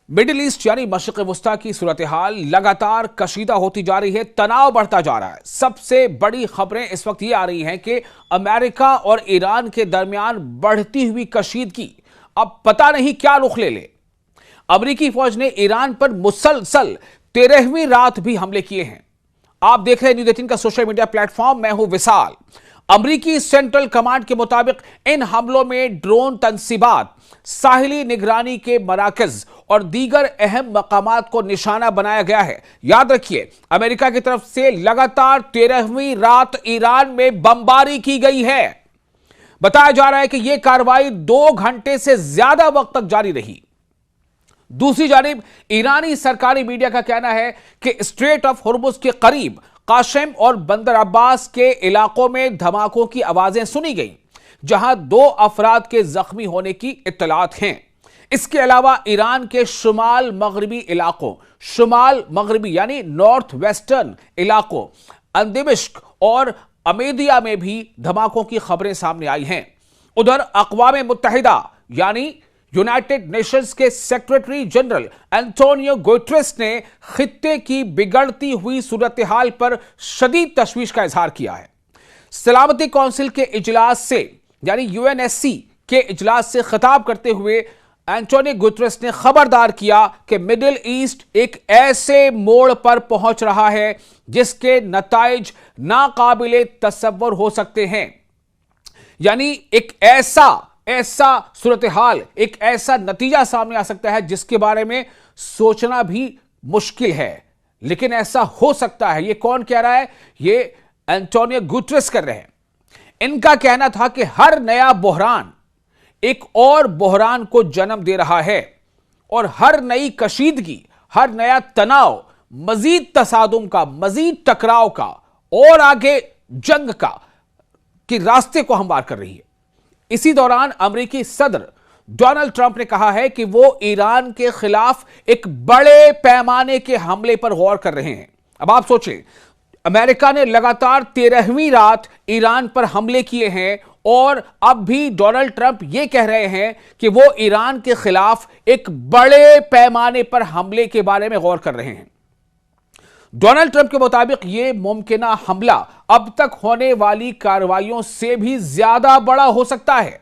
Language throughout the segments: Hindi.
मिडिल ईस्ट यानी मशरिक़ वुस्ता की सूरत हाल लगातार कशीदा होती जा रही है, तनाव बढ़ता जा रहा है। सबसे बड़ी खबरें इस वक्त ये आ रही हैं कि अमेरिका और ईरान के दरमियान बढ़ती हुई कशीदगी अब पता नहीं क्या रुख ले ले। अमेरिकी फौज ने ईरान पर मुसलसल 13वीं रात भी हमले किए हैं। आप देख रहे हैं न्यूज़ 18 का सोशल मीडिया प्लेटफॉर्म, मैं हूं विशाल। अमेरिकी सेंट्रल कमांड के मुताबिक इन हमलों में ड्रोन तंसीबात, साहिली निगरानी के मराकज और दीगर अहम मकामात को निशाना बनाया गया है। याद रखिए, अमेरिका की तरफ से लगातार 13वीं रात ईरान में बमबारी की गई है। बताया जा रहा है कि यह कार्रवाई 2 घंटे से ज्यादा वक्त तक जारी रही। दूसरी जानिब ईरानी सरकारी मीडिया का कहना है कि स्ट्रेट ऑफ हुर्मुज के करीब काशिम और बंदर अब्बास के इलाकों में धमाकों की आवाजें सुनी गईं, जहां 2 अफराद के जख्मी होने की इत्तलात हैं। इसके अलावा ईरान के शुमाल मगरबी इलाकों, शुमाल मगरबी यानी नॉर्थ वेस्टर्न इलाकों, अंदिबिश्क और अमेदिया में भी धमाकों की खबरें सामने आई हैं। उधर अक़वाम मुत्तहिदा यानी यूनाइटेड नेशंस के सेक्रेटरी जनरल एंटोनियो गुटेरेस ने खित्ते की बिगड़ती हुई सूरत हाल पर शदीद तशवीश का इजहार किया है। सलामती काउंसिल के इजलास से यानी यूएनएससी के इजलास से खिताब करते हुए एंटोनियो गुटेरेस ने खबरदार किया कि मिडिल ईस्ट एक ऐसे मोड़ पर पहुंच रहा है जिसके नताइज नाकाबिले तसव्वुर हो सकते हैं। यानी एक ऐसा सूरत हाल, एक ऐसा नतीजा सामने आ सकता है जिसके बारे में सोचना भी मुश्किल है, लेकिन ऐसा हो सकता है। ये कौन कह रहा है? ये एंटोनियो गुटेरेस कर रहे हैं। इनका कहना था कि हर नया बहरान एक और बहरान को जन्म दे रहा है और हर नई कशीदगी, हर नया तनाव मजीद तसादुम का, मजीद टकराव का और आगे जंग का कि रास्ते को हमवार कर रही है। इसी दौरान अमेरिकी सदर डोनाल्ड ट्रंप ने कहा है कि वो ईरान के खिलाफ एक बड़े पैमाने के हमले पर गौर कर रहे हैं। अब आप सोचें, अमेरिका ने लगातार 13वीं रात ईरान पर हमले किए हैं और अब भी डोनाल्ड ट्रंप ये कह रहे हैं कि वो ईरान के खिलाफ एक बड़े पैमाने पर हमले के बारे में गौर कर रहे हैं। डोनाल्ड ट्रंप के मुताबिक यह मुमकिना हमला अब तक होने वाली कार्रवाइयों से भी ज्यादा बड़ा हो सकता है।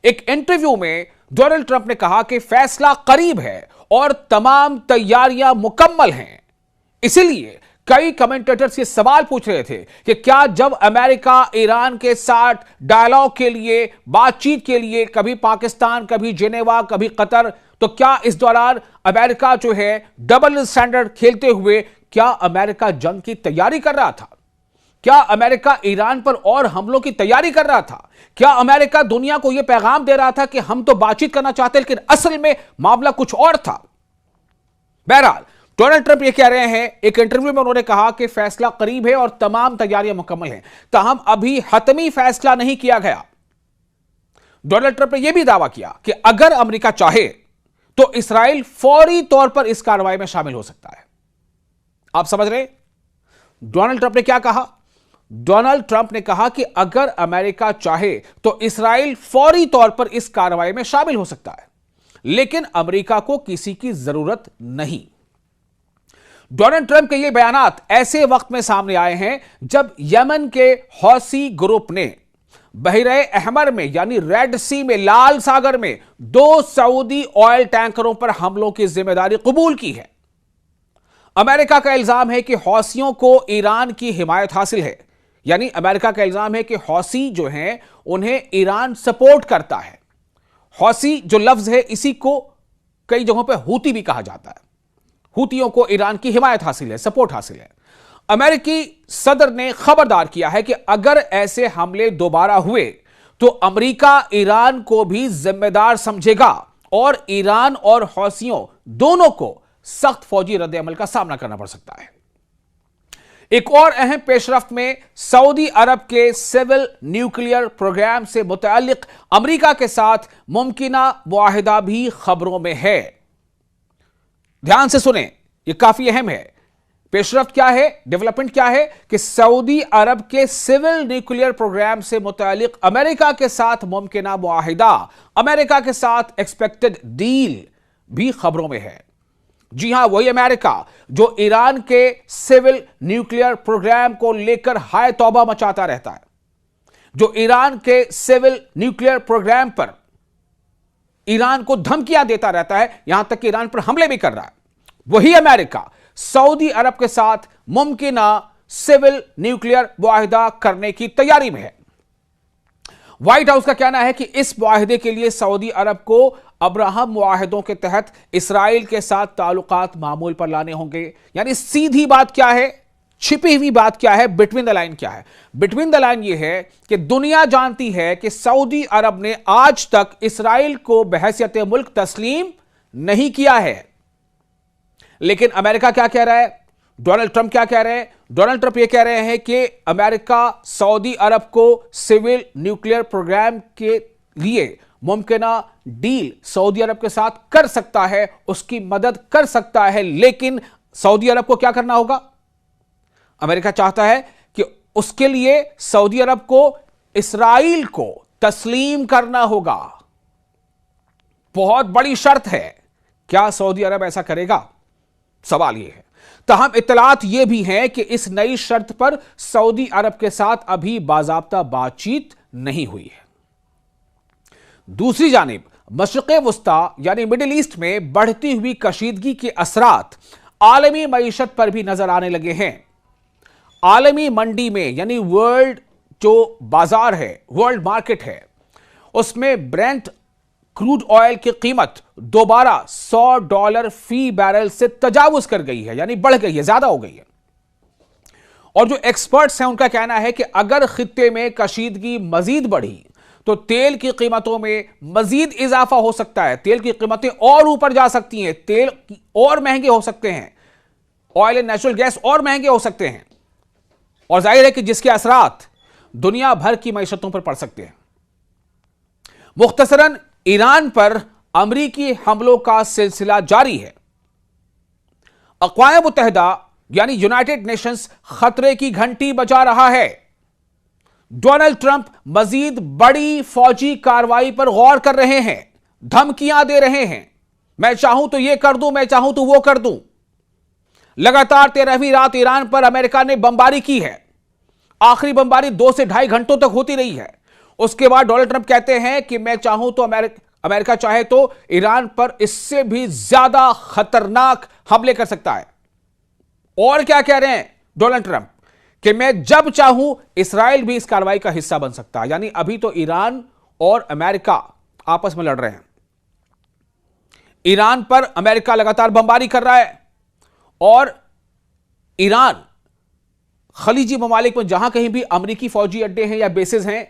एक इंटरव्यू में डोनाल्ड ट्रंप ने कहा कि फैसला करीब है और तमाम तैयारियां मुकम्मल हैं। इसलिए कई कमेंटेटर्स ये सवाल पूछ रहे थे कि क्या जब अमेरिका ईरान के साथ डायलॉग के लिए, बातचीत के लिए, कभी पाकिस्तान, कभी जिनेवा, कभी कतर, तो क्या इस दौरान अमेरिका जो है डबल स्टैंडर्ड खेलते हुए क्या अमेरिका जंग की तैयारी कर रहा था? क्या अमेरिका ईरान पर और हमलों की तैयारी कर रहा था? क्या अमेरिका दुनिया को यह पैगाम दे रहा था कि हम तो बातचीत करना चाहते लेकिन असल में मामला कुछ और था? बहरहाल डोनाल्ड ट्रंप ये कह रहे हैं, एक इंटरव्यू में उन्होंने कहा कि फैसला करीब है और तमाम तैयारियां मुकम्मल हैं, ताहम अभी हतमी फैसला नहीं किया गया। डोनाल्ड ट्रंप ने यह भी दावा किया कि अगर अमेरिका चाहे तो इसराइल फौरी तौर पर इस कार्रवाई में शामिल हो सकता है। आप समझ रहे? डोनाल्ड ट्रंप ने क्या कहा? डोनाल्ड ट्रंप ने कहा कि अगर अमेरिका चाहे तो इसराइल फौरी तौर पर इस कार्रवाई में शामिल हो सकता है, लेकिन अमेरिका को किसी की जरूरत नहीं। डोनाल्ड ट्रंप के ये बयानात ऐसे वक्त में सामने आए हैं जब यमन के हौसी ग्रुप ने बहरे अहमर में यानी रेड सी में, लाल सागर में 2 सऊदी ऑयल टैंकरों पर हमलों की जिम्मेदारी कबूल की है। अमेरिका का इल्जाम है कि हौसियों को ईरान की हिमायत हासिल है। यानी अमेरिका का इल्जाम है कि हौसी जो हैं उन्हें ईरान सपोर्ट करता है। हौसी जो लफ्ज है, इसी को कई जगहों पर हूती भी कहा जाता है। हूतियों को ईरान की हिमायत हासिल है, सपोर्ट हासिल है। अमेरिकी सदर ने खबरदार किया है कि अगर ऐसे हमले दोबारा हुए तो अमेरिका ईरान को भी जिम्मेदार समझेगा और ईरान और हौसियों दोनों को सख्त फौजी रद्द-ए-अमल का सामना करना पड़ सकता है। एक और अहम पेशरफ्त में सऊदी अरब के सिविल न्यूक्लियर प्रोग्राम से मुताल्लिक अमेरिका के साथ मुमकिना मुआहिदा भी खबरों में है। ध्यान से सुने, यह काफी अहम है। पेशरफ्त क्या है, डेवलपमेंट क्या है कि सऊदी अरब के सिविल न्यूक्लियर प्रोग्राम से मुताल्लिक अमेरिका के साथ मुमकिना मुआहिदा, अमेरिका के साथ एक्सपेक्टेड डील भी खबरों में है। जी हां, वही अमेरिका जो ईरान के सिविल न्यूक्लियर प्रोग्राम को लेकर हाय तौबा मचाता रहता है, जो ईरान के सिविल न्यूक्लियर प्रोग्राम पर ईरान को धमकियां देता रहता है, यहां तक कि ईरान पर हमले भी कर रहा है, वही अमेरिका सऊदी अरब के साथ मुमकिन सिविल न्यूक्लियर मुआहिदा करने की तैयारी में है। व्हाइट हाउस का कहना है कि इस मुआहिदे के लिए सऊदी अरब को अब्राहम मुआहिदों के तहत इसराइल के साथ ताल्लुकात मामूल पर लाने होंगे। यानी सीधी बात क्या है, छिपी हुई बात क्या है, बिटवीन द लाइन क्या है? बिटवीन द लाइन यह है कि दुनिया जानती है कि सऊदी अरब ने आज तक इसराइल को बहैसियत मुल्क तस्लीम नहीं किया है। लेकिन अमेरिका क्या कह रहा है, डोनाल्ड ट्रंप क्या कह रहे हैं? डोनाल्ड ट्रंप यह कह रहे हैं कि अमेरिका सऊदी अरब को सिविल न्यूक्लियर प्रोग्राम के लिए मुमकिना डील सऊदी अरब के साथ कर सकता है, उसकी मदद कर सकता है, लेकिन सऊदी अरब को क्या करना होगा? अमेरिका चाहता है कि उसके लिए सऊदी अरब को इसराइल को तस्लीम करना होगा। बहुत बड़ी शर्त है। क्या सऊदी अरब ऐसा करेगा? सवाल यह है। तहम इत्तलात यह भी है कि इस नई शर्त पर सऊदी अरब के साथ अभी बाज़ाब्ता बातचीत नहीं हुई है। दूसरी जानिब मशरिक़ वुस्ता यानी मिडिल ईस्ट में बढ़ती हुई कशीदगी के असरात आलमी मईशत पर भी नजर आने लगे हैं। आलमी मंडी में यानी वर्ल्ड जो बाजार है, वर्ल्ड मार्केट है, उसमें ब्रेंट क्रूड ऑयल की कीमत दोबारा $100 फी बैरल से तजावुज कर गई है, यानी बढ़ गई है, ज्यादा हो गई है। और जो एक्सपर्ट्स हैं उनका कहना है कि अगर खित्ते में कशीदगी मजीद बढ़ी तो तेल की कीमतों में मजीद इजाफा हो सकता है, तेल की कीमतें और ऊपर जा सकती हैं, तेल और महंगे हो सकते हैं, ऑयल एंड नेचुरल गैस और महंगे हो सकते हैं, और जाहिर है कि जिसके असरात दुनिया भर की मईशतों पर पड़ सकते हैं। मुख्तसरन ईरान पर अमरीकी हमलों का सिलसिला जारी है। अक़वाम मुत्तहिदा यानी यूनाइटेड नेशंस खतरे की घंटी बजा रहा है। डोनाल्ड ट्रंप मजीद बड़ी फौजी कार्रवाई पर गौर कर रहे हैं, धमकियां दे रहे हैं, मैं चाहूं तो यह कर दूं, मैं चाहूं तो वो कर दूं। लगातार 13वीं रात ईरान पर अमेरिका ने बमबारी की है। आखिरी बमबारी 2 से 2.5 घंटों तक होती रही है। उसके बाद डोनाल्ड ट्रंप कहते हैं कि मैं चाहूं तो अमेरिका चाहे तो ईरान पर इससे भी ज्यादा खतरनाक हमले कर सकता है। और क्या कह रहे हैं डोनाल्ड ट्रंप कि मैं जब चाहूं इसराइल भी इस कार्रवाई का हिस्सा बन सकता है। यानी अभी तो ईरान और अमेरिका आपस में लड़ रहे हैं। ईरान पर अमेरिका लगातार बमबारी कर रहा है और ईरान खलीजी ममालिक में जहां कहीं भी अमेरिकी फौजी अड्डे हैं या बेसेस हैं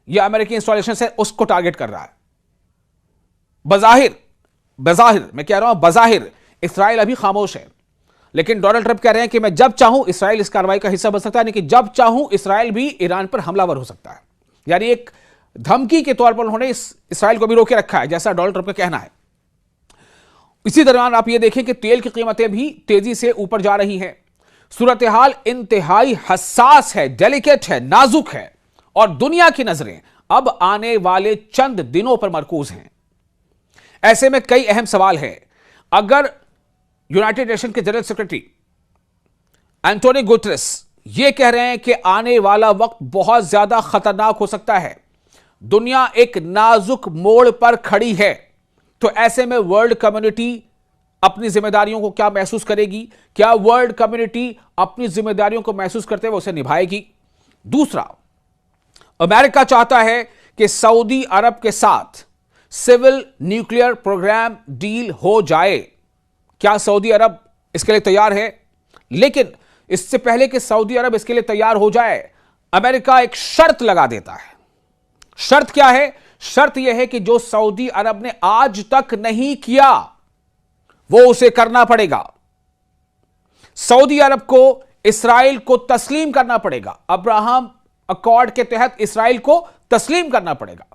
या अमेरिकी इंस्टॉलेशन है, उसको टारगेट कर रहा है। बज़ाहिर मैं कह रहा हूं, बज़ाहिर इसराइल अभी खामोश है, लेकिन डोनाल्ड ट्रंप कह रहे हैं कि मैं जब चाहूं इसराइल इस कार्रवाई का हिस्सा बन सकता है, यानी कि जब चाहूं इसराइल भी ईरान पर हमलावर हो सकता है। यानी एक धमकी के तौर पर उन्होंने इसराइल को भी रोके रखा है, जैसा डोनाल्ड ट्रंप का कहना है। इसी दौरान आप यह देखें कि तेल की कीमतें भी तेजी से ऊपर जा रही हैं। सूरत हाल इंतहाई हसास है, डेलिकेट है, नाजुक है, और दुनिया की नजरें अब आने वाले चंद दिनों पर मरकूज हैं। ऐसे में कई अहम सवाल हैं। अगर यूनाइटेड नेशन के जनरल सेक्रेटरी एंटोनियो गुटेरेस यह कह रहे हैं कि आने वाला वक्त बहुत ज्यादा खतरनाक हो सकता है, दुनिया एक नाजुक मोड़ पर खड़ी है, तो ऐसे में वर्ल्ड कम्युनिटी अपनी जिम्मेदारियों को क्या महसूस करेगी? क्या वर्ल्ड कम्युनिटी अपनी जिम्मेदारियों को महसूस करते हुए उसे निभाएगी? दूसरा, अमेरिका चाहता है कि सऊदी अरब के साथ सिविल न्यूक्लियर प्रोग्राम डील हो जाए। क्या सऊदी अरब इसके लिए तैयार है? लेकिन इससे पहले कि सऊदी अरब इसके लिए तैयार हो जाए, अमेरिका एक शर्त लगा देता है। शर्त क्या है? शर्त यह है कि जो सऊदी अरब ने आज तक नहीं किया वो उसे करना पड़ेगा। सऊदी अरब को इसराइल को तस्लीम करना पड़ेगा, अब्राहम अकॉर्ड के तहत इसराइल को तस्लीम करना पड़ेगा।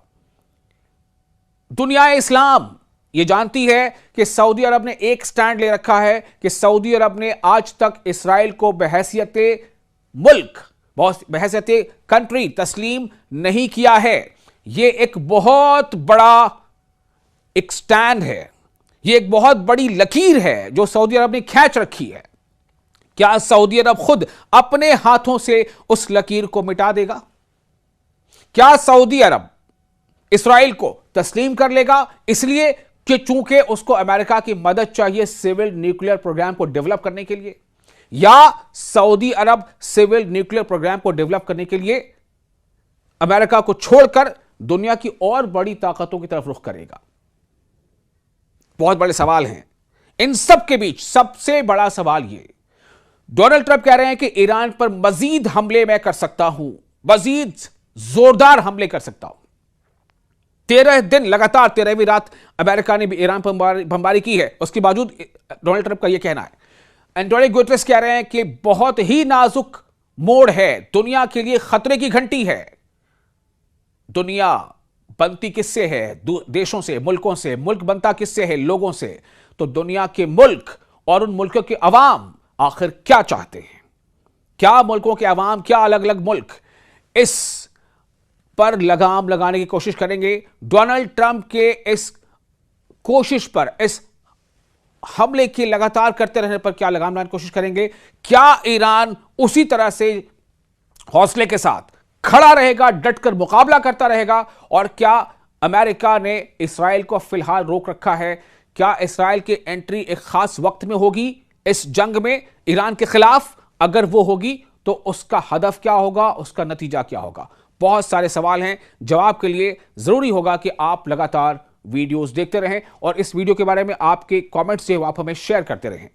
दुनिया इस्लाम यह जानती है कि सऊदी अरब ने एक स्टैंड ले रखा है कि सऊदी अरब ने आज तक इसराइल को बहैसियत मुल्क, बहैसियत कंट्री तस्लीम नहीं किया है। यह एक बहुत बड़ा एक स्टैंड है, यह एक बहुत बड़ी लकीर है जो सऊदी अरब ने खींच रखी है। क्या सऊदी अरब खुद अपने हाथों से उस लकीर को मिटा देगा? क्या सऊदी अरब इस्राएल को तस्लीम कर लेगा इसलिए कि चूंकि उसको अमेरिका की मदद चाहिए सिविल न्यूक्लियर प्रोग्राम को डेवलप करने के लिए, या सऊदी अरब सिविल न्यूक्लियर प्रोग्राम को डेवलप करने के लिए अमेरिका को छोड़कर दुनिया की और बड़ी ताकतों की तरफ रुख करेगा? बहुत बड़े सवाल हैं। इन सब के बीच सबसे बड़ा सवाल यह, डोनाल्ड ट्रंप कह रहे हैं कि ईरान पर मजीद हमले मैं कर सकता हूं, मजीद जोरदार हमले कर सकता हूं। 13 दिन लगातार 13वीं रात अमेरिका ने भी ईरान पर बमबारी की है, उसके बावजूद डोनाल्ड ट्रंप का यह कहना है। एंटोनियो गुटेरेस कह रहे हैं कि बहुत ही नाजुक मोड़ है, दुनिया के लिए खतरे की घंटी है। दुनिया बनती किससे है? देशों से, मुल्कों से। मुल्क बनता किससे है? लोगों से। तो दुनिया के मुल्क और उन मुल्कों के अवाम आखिर क्या चाहते हैं? क्या मुल्कों के अवाम, क्या अलग अलग मुल्क इस पर लगाम लगाने की कोशिश करेंगे? डोनाल्ड ट्रंप के इस कोशिश पर, इस हमले के लगातार करते रहने पर क्या लगाम लगाने की कोशिश करेंगे? क्या ईरान उसी तरह से हौसले के साथ खड़ा रहेगा, डटकर मुकाबला करता रहेगा? और क्या अमेरिका ने इस्राएल को फिलहाल रोक रखा है? क्या इस्राएल की एंट्री एक खास वक्त में होगी इस जंग में ईरान के खिलाफ? अगर वो होगी तो उसका हदफ क्या होगा, उसका नतीजा क्या होगा? बहुत सारे सवाल हैं। जवाब के लिए जरूरी होगा कि आप लगातार वीडियोस देखते रहें और इस वीडियो के बारे में आपके कमेंट्स जो आप हमें शेयर करते रहें।